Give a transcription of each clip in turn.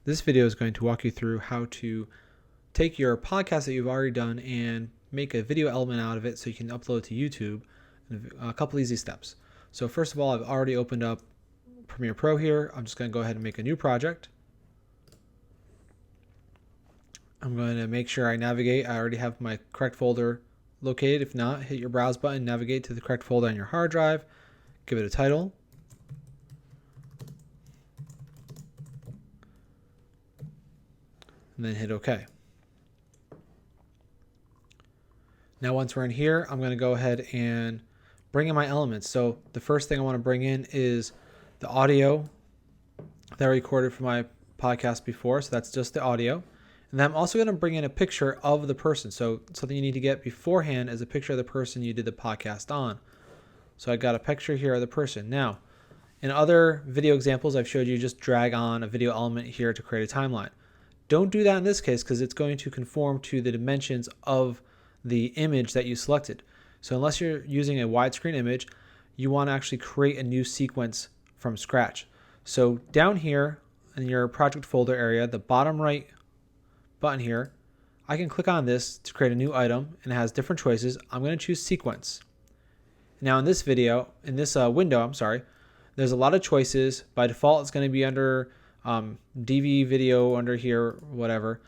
This video is going to walk you through how to take your podcast that you've already done and make a video element out of it so you can upload to YouTube in a couple easy steps. So first of all, I've already opened up Premiere Pro here. I'm just going to go ahead and make a new project. I'm going to make sure I navigate. I already have my correct folder located. If not, hit your browse button, navigate to the correct folder on your hard drive, give it a title. And then hit OK. Now once we're in here, I'm going to go ahead and bring in my elements. So the first thing I want to bring in is the audio that I recorded for my podcast before. So that's just the audio. And then I'm also going to bring in a picture of the person. So something you need to get beforehand is a picture of the person you did the podcast on. So I got a picture here of the person. Now, in other video examples, I've showed you just drag on a video element here to create a timeline. Don't do that in this case because it's going to conform to the dimensions of the image that you selected. So unless you're using a widescreen image, you want to actually create a new sequence from scratch. So down here in your project folder area, the bottom right button here, I can click on this to create a new item, and it has different choices. I'm going to choose sequence. Now in this window, there's a lot of choices. By default, it's going to be under DV video under here, whatever.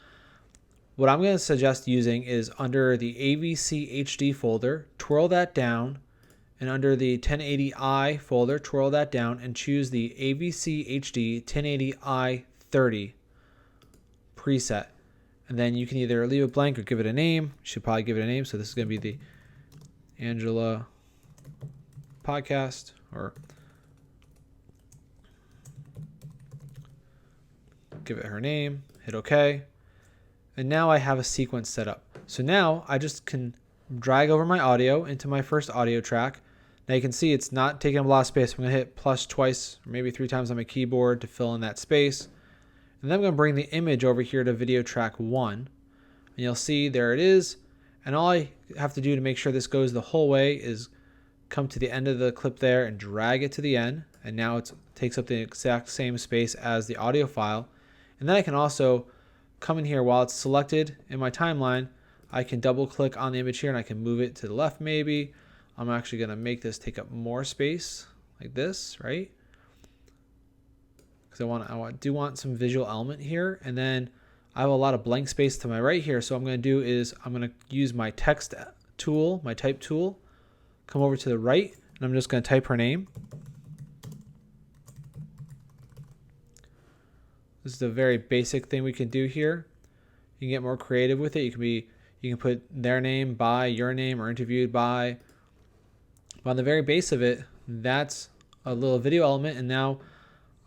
What I'm going to suggest using is under the AVC HD folder, twirl that down, and under the 1080i folder, twirl that down and choose the AVC HD 1080i 30 preset. And then you can either leave it blank or give it a name. You should probably give it a name. So this is going to be the Angela podcast, or give it her name, hit OK. And now I have a sequence set up. So now I just can drag over my audio into my first audio track. Now you can see it's not taking up a lot of space. I'm going to hit plus twice, or maybe 3 times on my keyboard to fill in that space. And then I'm going to bring the image over here to video track 1. And you'll see there it is. And all I have to do to make sure this goes the whole way is come to the end of the clip there and drag it to the end. And now it takes up the exact same space as the audio file. And then I can also come in here while it's selected in my timeline. I can double click on the image here and I can move it to the left maybe. I'm actually going to make this take up more space like this, right? Because I do want some visual element here. And then I have a lot of blank space to my right here. So what I'm going to do is I'm going to use my text tool, my type tool, come over to the right, and I'm just going to type her name. This is a very basic thing we can do here. You can get more creative with it. You can put their name by, your name, or interviewed by. But on the very base of it, that's a little video element. And now,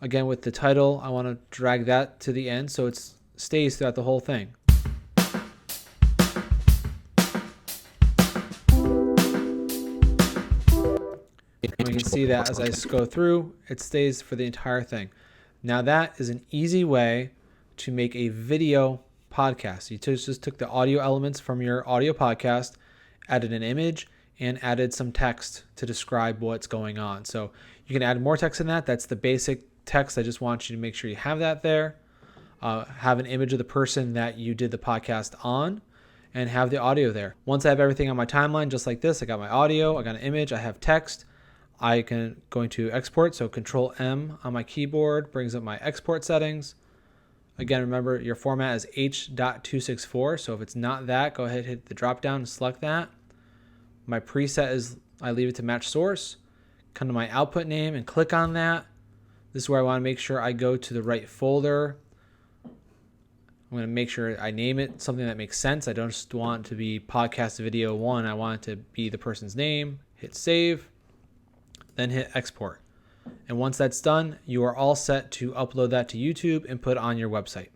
again, with the title, I want to drag that to the end so it stays throughout the whole thing. And you can see that as I go through, it stays for the entire thing. Now that is an easy way to make a video podcast. You just took the audio elements from your audio podcast, added an image, and added some text to describe what's going on. So you can add more text in that. That's the basic text. I just want you to make sure you have that there. Have an image of the person that you did the podcast on, and have the audio there. Once I have everything on my timeline, just like this, I got my audio, I got an image, I have text. I can go into export, so Control M on my keyboard brings up my export settings. Again, remember your format is H.264, so if it's not that, go ahead and hit the drop down and select that. My preset is, I leave it to match source. Come to my output name and click on that. This is where I want to make sure I go to the right folder. I'm going to make sure I name it something that makes sense. I don't just want it to be podcast video 1. I want it to be the person's name. Hit save. Then hit export. And once that's done, you are all set to upload that to YouTube and put on your website.